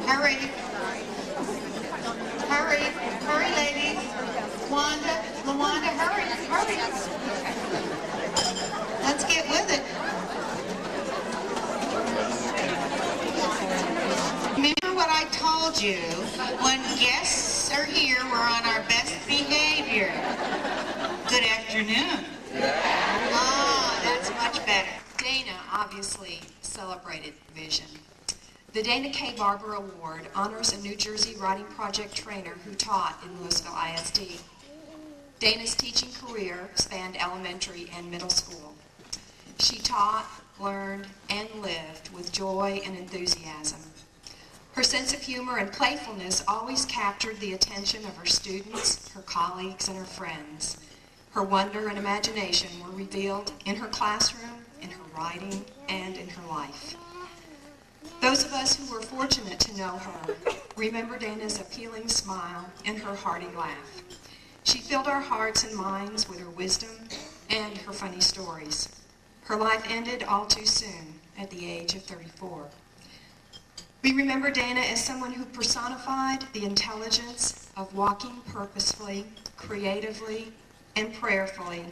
Hurry. Hurry. Hurry, ladies. LaWanda, hurry. Hurry. Let's get with it. Remember what I told you? When guests are here, we're on our best behavior. Good afternoon. Ah, that's much better. Dana obviously celebrated vision. The Dana K. Barber Award honors a New Jersey writing project trainer who taught in Louisville ISD. Dana's teaching career spanned elementary and middle school. She taught, learned, and lived with joy and enthusiasm. Her sense of humor and playfulness always captured the attention of her students, her colleagues, and her friends. Her wonder and imagination were revealed in her classroom, in her writing, and in her life. Those of us who were fortunate to know her remember Dana's appealing smile and her hearty laugh. She filled our hearts and minds with her wisdom and her funny stories. Her life ended all too soon at the age of 34. We remember Dana as someone who personified the intelligence of walking purposefully, creatively, and prayerfully,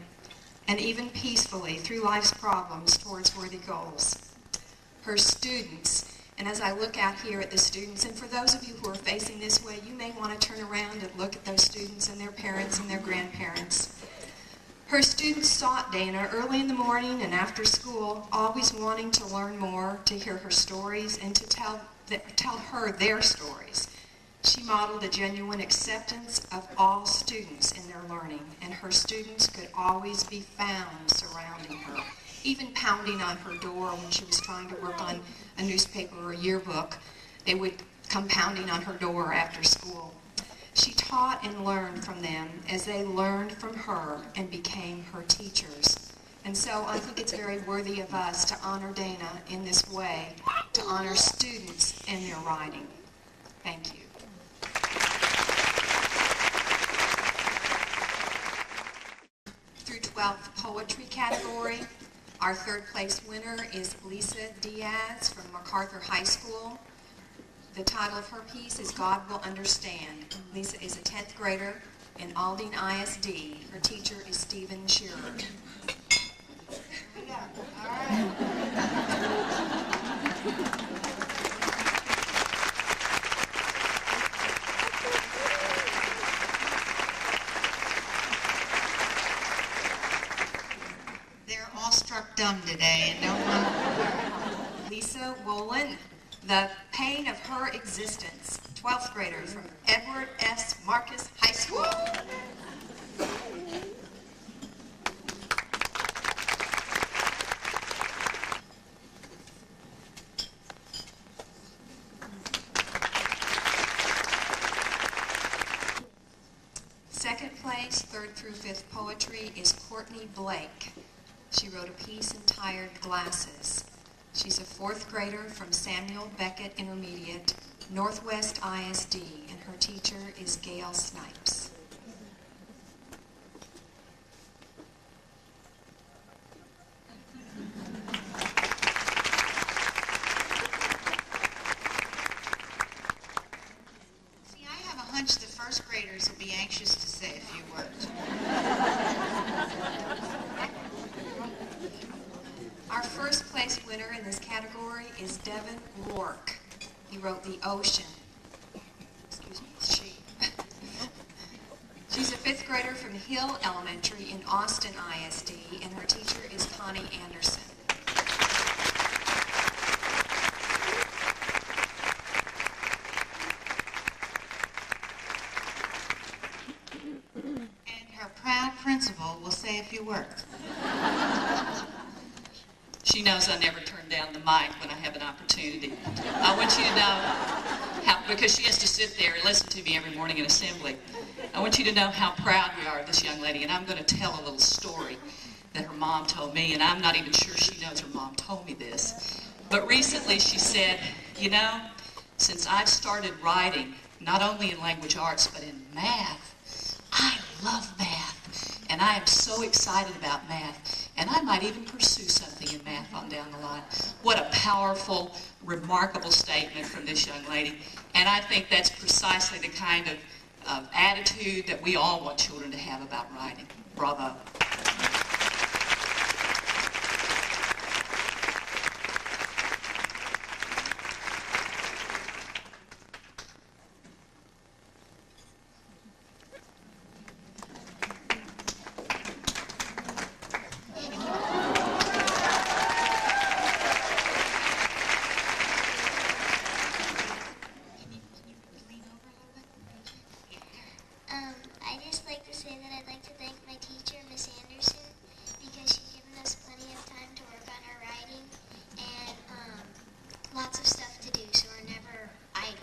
and even peacefully through life's problems towards worthy goals. Her students, and as I look out here at the students, and for those of you who are facing this way, you may want to turn around and look at those students and their parents and their grandparents. Her students sought Dana early in the morning and after school, always wanting to learn more, to hear her stories, and to tell her their stories. She modeled a genuine acceptance of all students in their learning, and her students could always be found surrounding her, even pounding on her door when she was trying to work on a newspaper or a yearbook. They would come pounding on her door after school. She taught and learned from them as they learned from her and became her teachers. And so I think it's very worthy of us to honor Dana in this way, to honor students and their writing. Thank you. Through 12th poetry category, our third place winner is Lisa Diaz from MacArthur High School. The title of her piece is God Will Understand. Lisa is a 10th grader in Aldine ISD. Her teacher is Stephen Shearer. All right. They're all struck dumb today and don't want. Lisa Wolin, The Pain of Her Existence, 12th grader from Edward S. Marcus High School. Second place, 3rd through 5th poetry, is Courtney Blake. She wrote a piece entitled Glasses. She's a 4th grader from Samuel Beckett Intermediate, Northwest ISD, and her teacher is Gail Snipes. See, I have a hunch the first graders will be anxious to say a few words. Our first place winner in this category is Devin Rourke. He wrote The Ocean. Excuse me, it's she. She's a 5th grader from Hill Elementary in Austin ISD, and her teacher is Connie Anderson. And her proud principal will say a few words. She knows I never turn down the mic when I have an opportunity. I want you to know how, because she has to sit there and listen to me every morning in assembly, I want you to know how proud we are of this young lady, and I'm going to tell a little story that her mom told me, and I'm not even sure she knows her mom told me this. But recently she said, you know, since I've started writing, not only in language arts, but in math, I love math, and I am so excited about math. and I might even pursue something in math on down the line. What a powerful, remarkable statement from this young lady. And I think that's precisely the kind of attitude that we all want children to have about writing. Bravo. I just like to say that I'd like to thank my teacher, Miss Anderson, because she's given us plenty of time to work on our writing and lots of stuff to do, so we're never idle.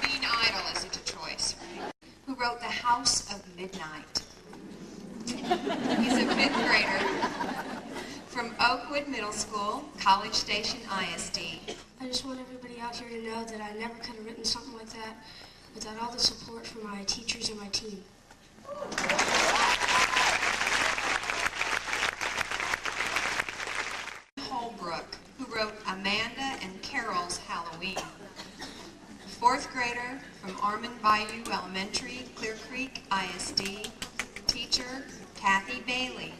Being idle isn't a choice. Who wrote The House of Midnight. He's a 5th grader from Oakwood Middle School, College Station ISD. I just want everybody out here to know that I never could have written something like that without all the support from my teachers and my team. Holbrook, who wrote Amanda and Carol's Halloween. 4th grader from Armand Bayou Elementary, Clear Creek ISD. Teacher, Kathy Bailey.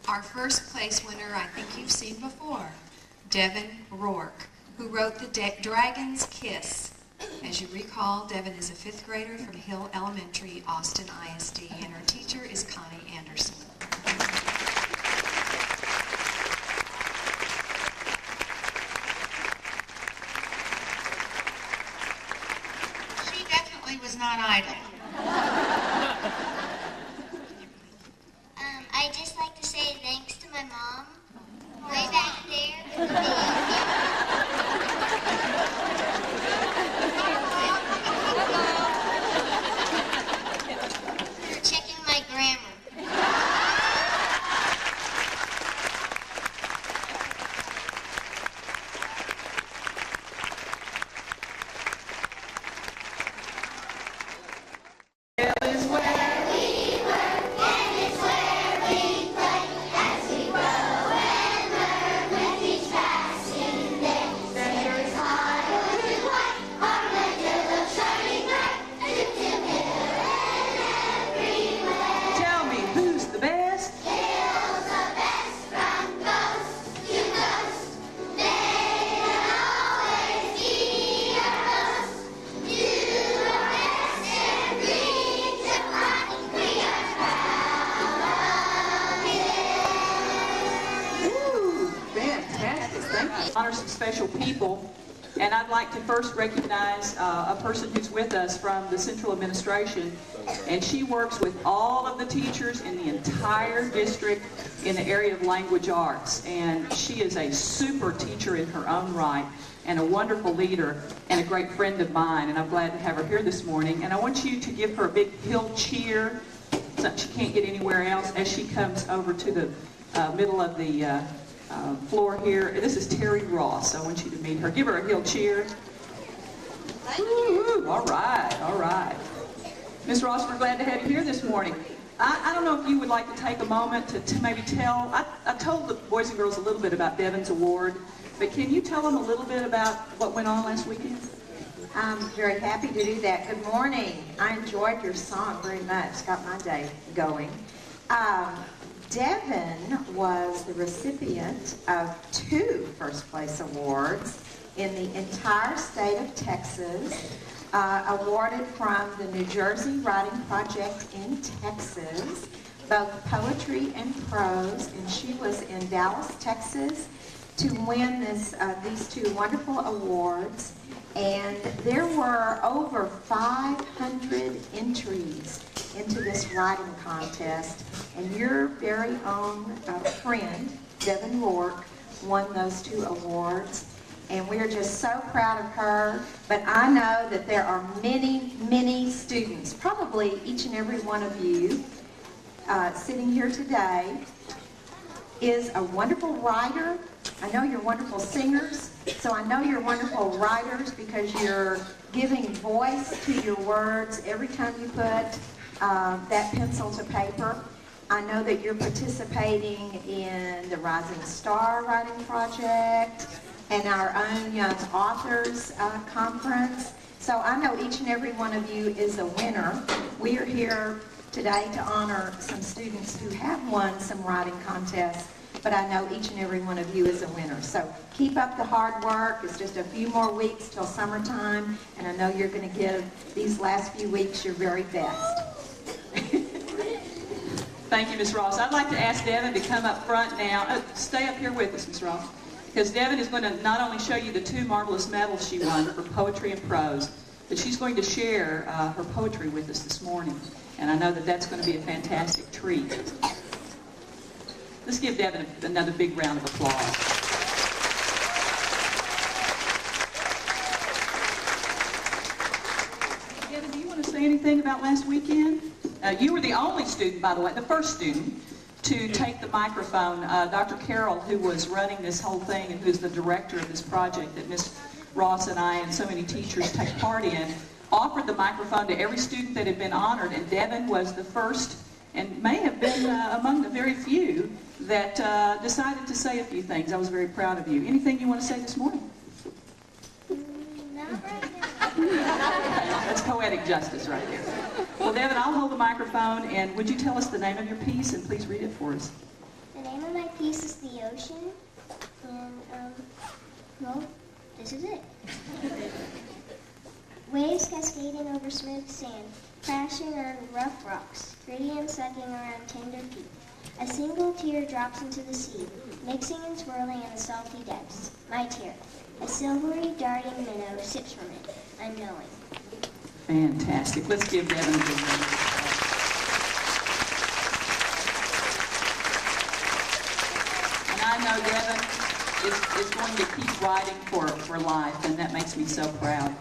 Our first place winner I think you've seen before, Devin Rourke, who wrote The Dragon's Kiss. As you recall, Devin is a 5th grader from Hill Elementary, Austin ISD, and her teacher is Connie Anderson. She definitely was not idle. I'd just like to say thanks to my mom, way back there with the for checking my grammar. Tell me, who's the best? Ooh, fantastic. Thank you. Honor some special people. And I'd like to first recognize a person who's with us from the Central Administration. And she works with all of the teachers in the entire district in the area of language arts. And she is a super teacher in her own right and a wonderful leader and a great friend of mine. And I'm glad to have her here this morning. And I want you to give her a big hill cheer, so she can't get anywhere else, as she comes over to the middle of the floor here. This is Terry Ross. I want you to meet her. Give her a hill cheer. Woo-hoo. All right, all right. Ms. Ross, we're glad to have you here this morning. I don't know if you would like to take a moment to maybe tell, I told the boys and girls a little bit about Devin's award, but can you tell them a little bit about what went on last weekend? I'm very happy to do that. Good morning. I enjoyed your song very much. Got my day going. Devin was the recipient of 2 first place awards in the entire state of Texas, awarded from the New Jersey Writing Project in Texas, both poetry and prose, and she was in Dallas, Texas to win these 2 wonderful awards. And there were over 500 entries into this writing contest, and your very own friend, Devin Rourke, won those 2 awards. And we are just so proud of her. But I know that there are many, many students, probably each and every one of you sitting here today is a wonderful writer. I know you're wonderful singers, so I know you're wonderful writers because you're giving voice to your words every time you put that pencil to paper. I know that you're participating in the Rising Star Writing Project and our own Young Authors Conference. So I know each and every one of you is a winner. We are here today to honor some students who have won some writing contests, but I know each and every one of you is a winner. So keep up the hard work. It's just a few more weeks till summertime, and I know you're going to give these last few weeks your very best. Thank you, Ms. Ross. I'd like to ask Devin to come up front now. Stay up here with us, Ms. Ross, because Devin is going to not only show you the 2 marvelous medals she won for poetry and prose, but she's going to share her poetry with us this morning. And I know that that's going to be a fantastic treat. Let's give Devin another big round of applause. Devin, do you want to say anything about last weekend? You were the only student, by the way, the first student to take the microphone. Dr. Carroll, who was running this whole thing and who's the director of this project that Ms. Ross and I and so many teachers take part in, offered the microphone to every student that had been honored, and Devin was the first and may have been among the very few that decided to say a few things. I was very proud of you. Anything you want to say this morning? Not right now. That's poetic justice right there. Well, Devin, I'll hold the microphone, and would you tell us the name of your piece, and please read it for us. The name of my piece is The Ocean, and, well, this is it. Waves cascading over smooth sand, crashing on rough rocks, gritty and sucking around tender feet. A single tear drops into the sea, mixing and swirling in the salty depths. My tear. A silvery darting minnow sips from it, unknowing. Fantastic. Let's give Devin a big round. And I know Devin is going to keep writing for life, and that makes me so proud.